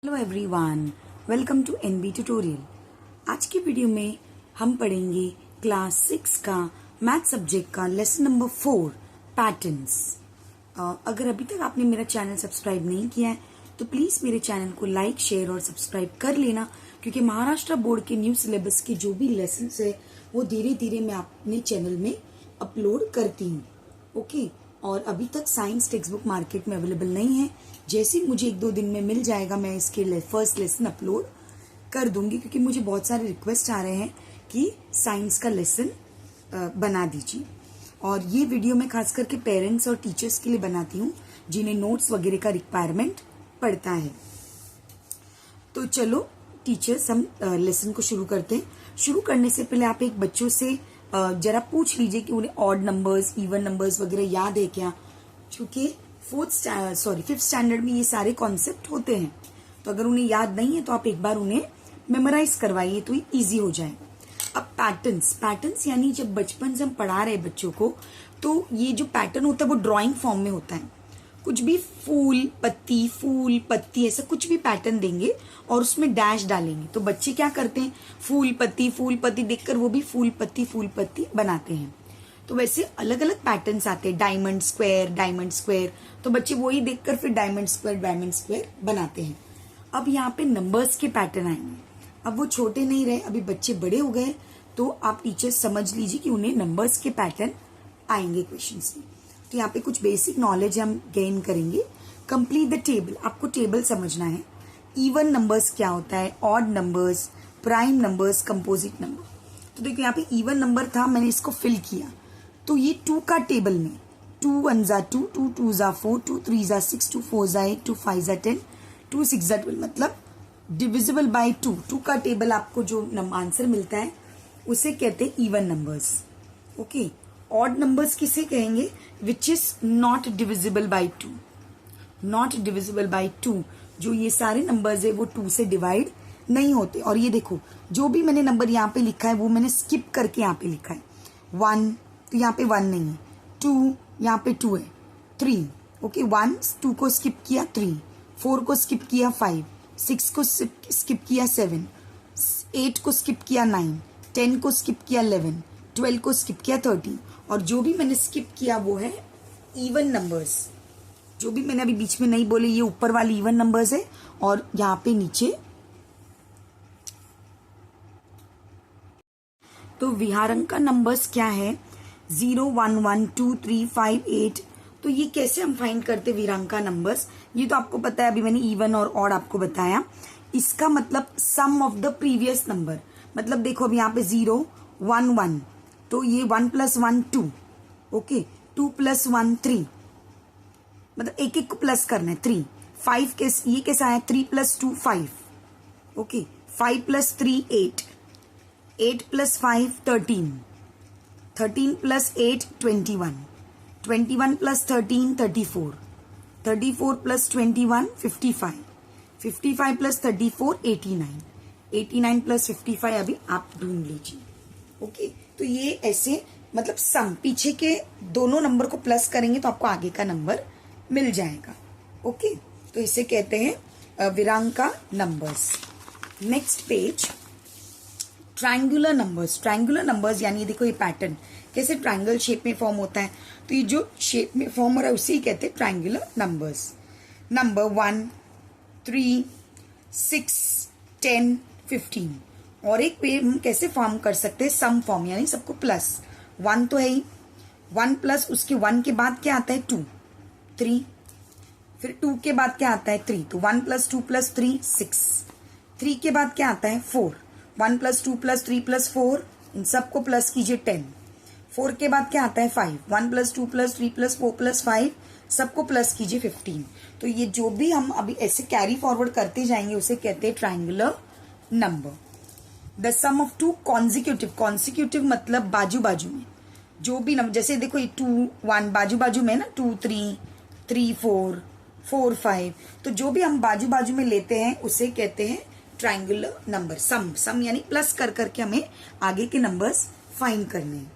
Hello everyone, welcome to NB tutorial. आज की video में हम पढ़ेंगे क्लास 6 का मैथ सब्जेक्ट का लेसन नंबर 4 पैटर्न्स। अगर अभी तक आपने मेरा चैनल सब्सक्राइब नहीं किया है तो प्लीज मेरे चैनल को लाइक, शेयर और सब्सक्राइब कर लेना, क्योंकि महाराष्ट्र बोर्ड के न्यू सिलेबस के जो भी लेसन है वो धीरे धीरे मैं अपने चैनल में अपलोड करती हूँ। ओके, और अभी तक साइंस टेक्स्ट बुक मार्केट में अवेलेबल नहीं है। जैसे ही मुझे 1-2 दिन में मिल जाएगा मैं इसके फर्स्ट लेसन अपलोड कर दूंगी, क्योंकि मुझे बहुत सारे रिक्वेस्ट आ रहे हैं कि साइंस का लेसन बना दीजिए। और ये वीडियो मैं खास करके पेरेंट्स और टीचर्स के लिए बनाती हूँ जिन्हें नोट्स वगैरह का रिक्वायरमेंट पड़ता है। तो चलो टीचर्स, हम लेसन को शुरू करते हैं। शुरू करने से पहले आप एक बच्चों से जरा पूछ लीजिए कि उन्हें ऑड नंबर्स, इवन नंबर्स वगैरह याद है क्या, क्योंकि फिफ्थ स्टैंडर्ड में ये सारे कॉन्सेप्ट होते हैं। तो अगर उन्हें याद नहीं है तो आप एक बार उन्हें मेमोराइज करवाइए तो ये इजी हो जाए। अब पैटर्न्स यानी जब बचपन से हम पढ़ा रहे बच्चों को तो ये जो पैटर्न होता है वो ड्राइंग फॉर्म में होता है। कुछ भी फूल पत्ती ऐसा कुछ भी पैटर्न देंगे और उसमें डैश डालेंगे, तो बच्चे क्या करते हैं, फूल पत्ती देखकर वो भी फूल पत्ती बनाते हैं। तो वैसे अलग अलग पैटर्न्स आते हैं, डायमंड स्क्वायर, तो बच्चे वही देखकर फिर डायमंड स्क्वायर बनाते हैं। अब यहाँ पे नंबर्स के पैटर्न आएंगे। अब वो छोटे नहीं रहे, अभी बच्चे बड़े हो गए, तो आप टीचर्स समझ लीजिए कि उन्हें नंबर्स के पैटर्न आएंगे क्वेश्चंस में। तो यहाँ पे कुछ बेसिक नॉलेज हम गेन करेंगे। कंप्लीट द टेबल, आपको टेबल समझना है। इवन नंबर्स क्या होता है, odd numbers, prime numbers, composite number. तो देखो यहाँ पे इवन नंबर था, मैंने इसको फिल किया, तो ये 2 का टेबल में 2 1 जा 2, 2 2 जा 4, 2 3 जा 6, 2 4 जा 8, 2 5 जा 10, 2 6 जा 12, मतलब डिविजिबल बाय 2 का टेबल आपको जो आंसर मिलता है उसे कहते हैं even numbers. Okay, odd numbers किसे कहेंगे, which is not divisible by 2। जो ये सारे नंबर्स है वो 2 से डिवाइड नहीं होते। और ये देखो, जो भी मैंने नंबर यहाँ पे लिखा है वो मैंने स्किप करके यहाँ पे लिखा है। 1 तो यहाँ पे 1 नहीं है, 2 यहाँ पे 2 है, 3 ओके, 1 2 को स्किप किया, 3 4 को स्किप किया, 5 6 को स्किप किया, 7 8 को स्किप किया, 9 10 को स्किप किया, 11 12 को स्किप किया, 13। और जो भी मैंने स्किप किया वो है इवन नंबर्स। जो भी मैंने अभी बीच में नहीं बोले ये ऊपर वाली इवन नंबर्स है, और यहाँ पे नीचे तो विहारंक का नंबर्स क्या है, 0 1 1 2 3 5 8। तो ये कैसे हम फाइंड करते विहारंक का नंबर्स, ये तो आपको पता है, अभी मैंने इवन और ऑड आपको बताया। इसका मतलब सम ऑफ द प्रीवियस नंबर, मतलब देखो अभी यहाँ पे 0 1 1, तो ये 1 + 1 2, ओके, 2 + 1 3, मतलब एक एक को प्लस करना है, 3 5 ये कैसा है, 3 + 2 5, ओके, 5 + 3 8, 8 + 5 13, 13 + 8 21, 21 + 13 34, 34 + 21 55, 55 + 34 89, 89 + 55 अभी आप ढूंढ लीजिए। ओके, तो ये ऐसे मतलब सम, पीछे के दोनों नंबर को प्लस करेंगे तो आपको आगे का नंबर मिल जाएगा। ओके, तो इसे कहते हैं विहारंक का numbers. Next page, triangular numbers यानी देखो ये पैटर्न कैसे ट्रायंगल शेप में फॉर्म होता है, तो ये जो शेप में फॉर्म हो रहा है उसे कहते हैं ट्रायंगुलर नंबर्स। नंबर 1 3 6 10 15। और एक पे हम कैसे फॉर्म कर सकते हैं, सम फॉर्म, यानी सबको प्लस। 1 तो है ही, 1 प्लस उसके 1 के बाद क्या आता है 2 3, फिर 2 के बाद क्या आता है 3, तो 1 + 2 + 3 6, 3 के बाद क्या आता है 4, 1 + 2 + 3 + 4, इन सबको प्लस कीजिए 10, 4 के बाद क्या आता है 5, 1 + 2 + 3 + 4 + 5, सबको प्लस कीजिए 15। तो ये जो भी हम अभी ऐसे कैरी फॉरवर्ड करते जाएंगे उसे कहते हैं triangular number. The sum of 2 consecutive मतलब बाजू बाजू में जो भी नंबर, जैसे देखो ये 2 1 बाजू बाजू में ना, 2 3 3 4 4 5, तो जो भी हम बाजू बाजू में लेते हैं उसे कहते हैं ट्रायंगुलर नंबर। सम यानी प्लस कर करके हमें आगे के नंबर्स फाइंड करने हैं।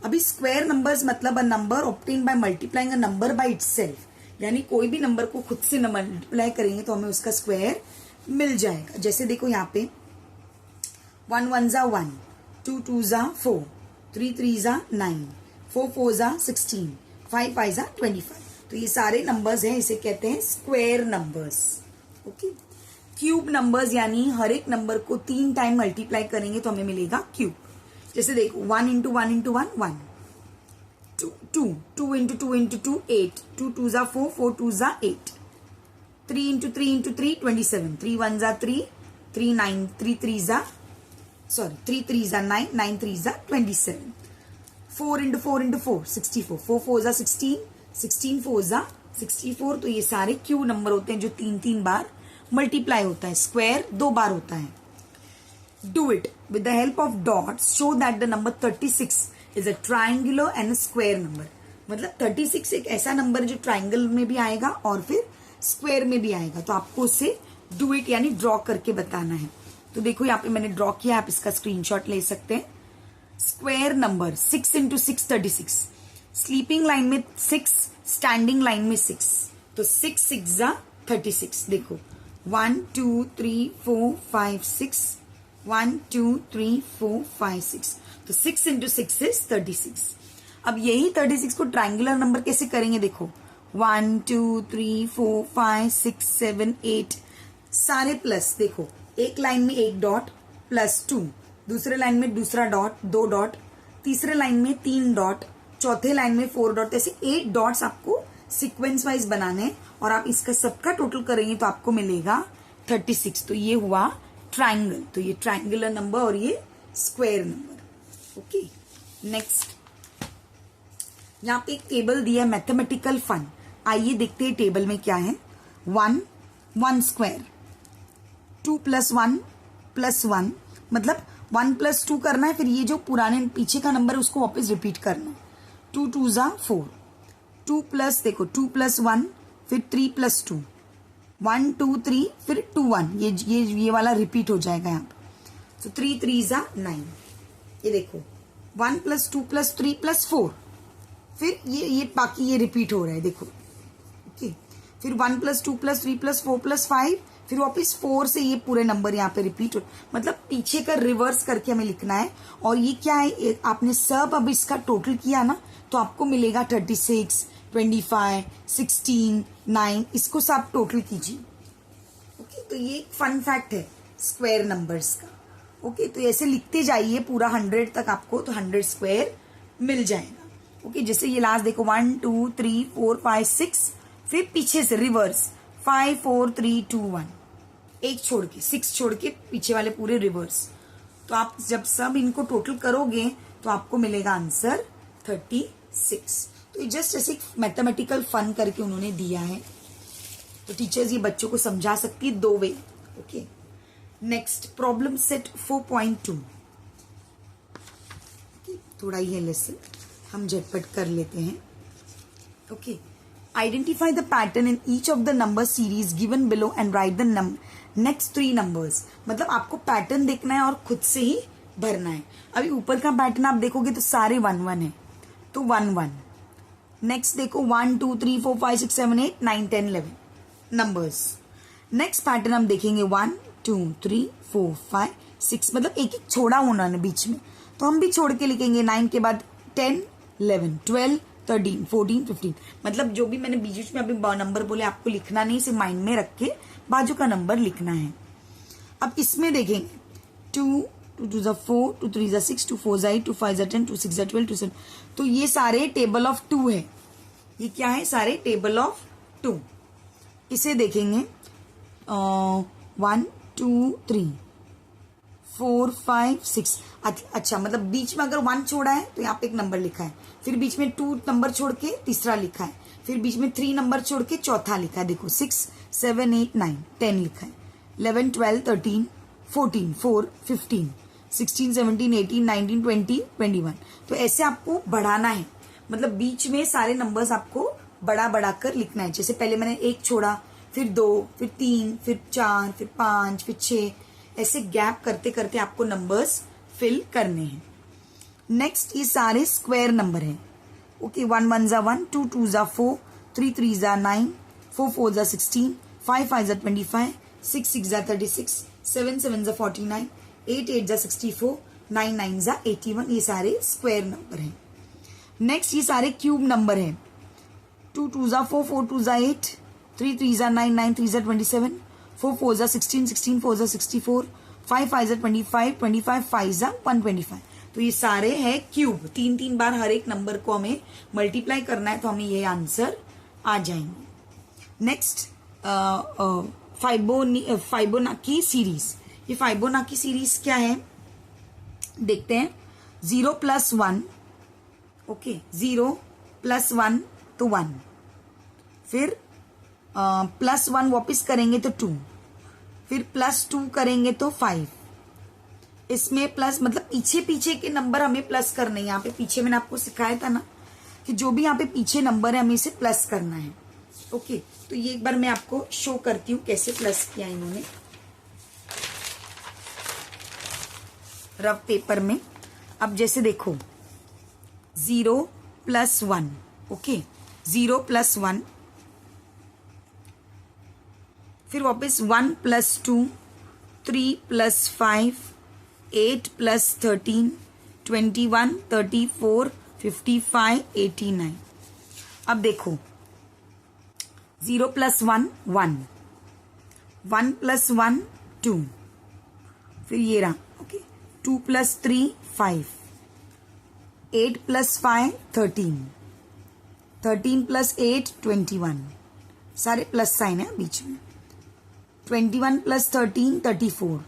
अभी स्क्वायर नंबर्स मतलब a number obtain by multiplying a number by itself, यानी कोई भी नंबर को खुद से मल्टीप्लाई करेंगे तो हमें उसका स्क्वायर मिल जाएगा। जैसे देखो यहाँ पे 1 1 जा 1, 2 2 जा 4, 3 3 जा 9, 4 4 जा 16, 5 5 जा 25। तो ये सारे नंबर्स हैं, इसे कहते हैं square numbers. Okay, cube numbers यानी हर एक नंबर को 3 टाइम मल्टीप्लाई करेंगे तो हमें मिलेगा क्यूब। जैसे देखो 1 इंटू 1 इंटू 1 1, 2 2 इंटू 2 इंटू 2 8, 2 2 जा 4, 4 2 जा 8, 3 इंटू 3 इंटू 3 27, 3 1 जा 3, 3 9 3 3 जा 9, 9 3 जा 27, 4 इंटू 4 इंटू 4 64, 4 4 जा 16, 16 4 जा 64। तो ये सारे क्यू नंबर होते हैं जो 3 बार मल्टीप्लाई होता है। स्क्वायर 2 बार होता है। Do it with the help of dots, show that the number 36 is a triangular and square number. मतलब 36 एक ऐसा नंबर जो ट्राइंगल में भी आएगा और फिर स्क्वायर में भी आएगा। तो आपको उसे डू इट यानी ड्रॉ करके बताना है। तो देखो यहाँ पे मैंने ड्रॉ किया, आप इसका स्क्रीनशॉट ले सकते हैं। Square number 6 into 6 36, sleeping line में 6, स्टैंडिंग लाइन में 6, तो 6 6 जा 36। देखो 1 2 3 4 5 6, 1 2 3 4 5 6, तो 6 इंटू 6 इज 36। अब यही 36 को ट्राइंगुलर नंबर कैसे करेंगे? देखो 1 2 3 4 5 6 7 8 सारे प्लस। देखो एक लाइन में एक डॉट +2, दूसरे लाइन में दूसरा डॉट 2 डॉट, तीसरे लाइन में 3 डॉट, चौथे लाइन में 4 डॉट। ऐसे 8 डॉट्स आपको सीक्वेंस वाइज बनाने हैं और आप इसका सबका टोटल करेंगे तो आपको मिलेगा 36। तो ये हुआ ट्राइंगल। तो ये ट्राइंगुलर नंबर और ये स्क्वायर नंबर। ओके, नेक्स्ट यहाँ पे एक टेबल दिया है मैथमेटिकल फन। आइए देखते हैं टेबल में क्या है। 1 1 स्क्वायर, 2 + 1 + 1, मतलब 1 + 2 करना है, फिर ये जो पुराने पीछे का नंबर है उसको वापस रिपीट करना है। 2 2 जा 4, 2 प्लस देखो 2 + 1, फिर 3 + 2, 1 2 3, फिर 2 1, ये वाला रिपीट हो जाएगा यहाँ पे। तो 3 3 जा 9। ये देखो 1 + 2 + 3 + 4, फिर ये बाकी ये रिपीट हो रहा है। देखो ओके, फिर 1 + 2 + 3 + 4 + 5, फिर वापस 4 से ये पूरे नंबर यहाँ पे रिपीट हो, मतलब पीछे का रिवर्स करके हमें लिखना है। और ये क्या है, आपने सब अब इसका टोटल किया ना तो आपको मिलेगा 36 25 16 9, इसको सब टोटल कीजिए। ओके, तो ये एक फन फैक्ट है स्क्वायर नंबर्स का। ओके, तो ऐसे लिखते जाइए पूरा 100 तक आपको, तो 100 स्क्वायर मिल जाएगा। ओके, जैसे ये लास्ट देखो 1 2 3 4 5 6, फिर पीछे से रिवर्स 5 4 3 2 1, एक छोड़ के 6 छोड़ के पीछे वाले पूरे रिवर्स। तो आप जब सब इनको टोटल करोगे तो आपको मिलेगा आंसर 36। तो जस्ट ऐसे मैथमेटिकल फन करके उन्होंने दिया है। तो टीचर्स ये बच्चों को समझा सकती है 2 way. Okay, next problem set 4.2। थोड़ा ही है लेसन, हम झटपट कर लेते हैं। Okay, identify the pattern in each of the number series given below and right the next 3 numbers. मतलब आपको पैटर्न देखना है और खुद से ही भरना है। अभी ऊपर का पैटर्न आप देखोगे तो सारे 1 1 है, तो 1 1। नेक्स्ट देखो 1 2 3 4 5 6 7 8 9 10 11 नंबर्स। नेक्स्ट पैटर्न हम देखेंगे 1 2 3 4 5 6, मतलब एक एक छोड़ा होना है बीच में, तो हम भी छोड़ के लिखेंगे। 9 के बाद 10 11 12 13 14 15, मतलब जो भी मैंने बीच में अभी नंबर बोले आपको लिखना नहीं, सिर्फ माइंड में रख के बाजू का नंबर लिखना है। अब इसमें देखेंगे 2 2 जा 4, 2 3 जा 6, 2 4 जा 8, 2 5 जा 10, 2 6 जा 12, 2 7, तो ये सारे टेबल ऑफ 2 है। ये क्या है? सारे टेबल ऑफ 2। इसे देखेंगे 1 2 3 4 5 6। अच्छा, मतलब बीच में अगर 1 छोड़ा है तो यहाँ पे एक नंबर लिखा है, फिर बीच में 2 नंबर छोड़ के तीसरा लिखा है, फिर बीच में 3 नंबर छोड़ के चौथा लिखा है। देखो 6 7 8 9 10 लिखा है, 11 12 13 14 4 15 16 17 18 19 20 21। तो ऐसे आपको बढ़ाना है, मतलब बीच में सारे नंबर्स आपको बड़ा बड़ा कर लिखना है। जैसे पहले मैंने 1 छोड़ा, फिर 2, फिर 3, फिर 4, फिर 5, फिर 6, ऐसे गैप करते करते आपको नंबर्स फिल करने हैं। नेक्स्ट ये सारे स्क्वायर नंबर हैं। ओके, 1 1 जा 1, 2 2 जा 4, 3 3 जा 9, 4 4 जा 16, 5 5 जा 25, 6 6 जा 36, 7 7 जा 49, 8 8 जा 64, 9 9 जा 81। ये सारे स्क्वायर नंबर हैं। नेक्स्ट ये सारे क्यूब नंबर हैं। 2 2 जा 4, 4 2 जा 8, 3 3 जा 9, 9 3 जा 27, 4 4 जा 16, 16 4 जा 64, 5 5 जा 25, 25 5 जा 125। तो ये सारे हैं क्यूब। 3 3 बार हर एक नंबर को हमें मल्टीप्लाई करना है तो हमें ये आंसर आ जाएंगे। Next Fibonacci series. ये फाइबोनाकी सीरीज क्या है देखते हैं। 0 + 1, ओके, 0 + 1 तो 1, फिर +1 वापस करेंगे तो 2, फिर +2 करेंगे तो 5। इसमें प्लस मतलब पीछे पीछे के नंबर हमें प्लस करने हैं। यहाँ पे पीछे मैंने आपको सिखाया था ना कि जो भी यहाँ पे पीछे नंबर है हमें इसे प्लस करना है। ओके, तो ये एक बार मैं आपको शो करती हूँ कैसे प्लस किया इन्होंने रफ पेपर में। अब जैसे देखो 0 + 1, ओके, 0 + 1, फिर वापस 1 + 2, 3 + 5, 8 + 13, 21, 34, 55, 89। अब देखो 0 + 1 1, 1 + 1 2, फिर ये रहा, ओके, 2 + 3 5, 8 + 5 13, 13 + 8 21। सारे प्लस साइन है बीच में। 21 + 13 34,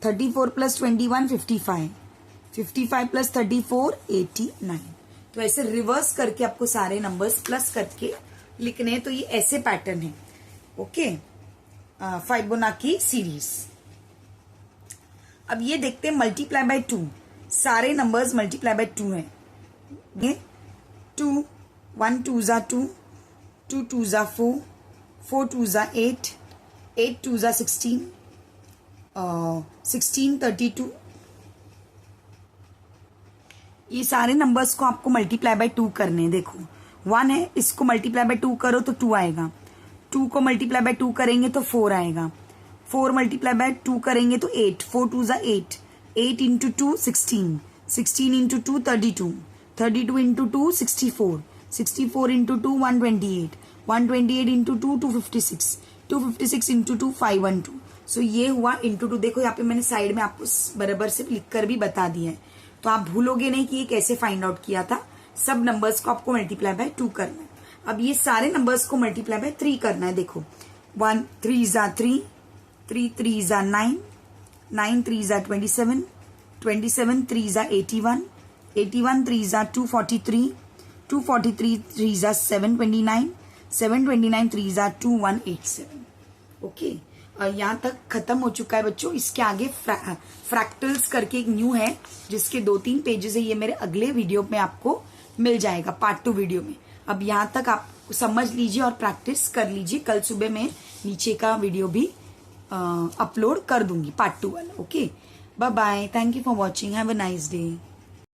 34 + 21 55, 55 + 34 89। तो ऐसे रिवर्स करके आपको सारे नंबर्स प्लस करके लिखने हैं। तो ये ऐसे पैटर्न है, ओके, फाइबोनाकी सीरीज। अब ये देखते हैं मल्टीप्लाई बाय 2। सारे नंबर्स मल्टीप्लाई बाय 2 हैं। ये 2, 1 2 जा 2, 2 2 जा 4, 4 2 जा 8, 8 2 जा 16, 16 32। ये सारे नंबर्स को आपको मल्टीप्लाई बाय 2 करने हैं। देखो 1 है, इसको मल्टीप्लाई बाय 2 करो तो 2 आएगा, 2 को मल्टीप्लाई बाय 2 करेंगे तो 4 आएगा, 4 मल्टीप्लाई बाय 2 करेंगे तो 8, 4 2 जा 8, 8 into 2 16, 16 into 2 32, 32 into 2 64, 64 into 2 128, 128 into 2 256, 256 into 2 512। सो ये हुआ इंटू 2। देखो यहाँ पे मैंने साइड में आपको बराबर से लिखकर भी बता दिया है, तो आप भूलोगे नहीं कि ये कैसे फाइंड आउट किया था। सब नंबर्स को आपको मल्टीप्लाई बाय 2 करना है। अब ये सारे नंबर्स को मल्टीप्लाई बाय 3 करना है। देखो 1 3 जा 3, 3 3 जा 9, 9 3 जा 27, 27 3 जा 81, 81 3 जा 243, 243 3 जा 729, 729 3 जा 2187। ओके, यहाँ तक खत्म हो चुका है बच्चों। इसके आगे फ्रैक्टल्स करके एक न्यू है जिसके 2-3 पेजेस है। ये मेरे अगले वीडियो में आपको मिल जाएगा, पार्ट 2 वीडियो में। अब यहाँ तक आप समझ लीजिए और प्रैक्टिस कर लीजिए। कल सुबह मैं नीचे का वीडियो भी अपलोड कर दूंगी, पार्ट 2 वाला। Okay, bye bye, thank you for watching, have a nice day.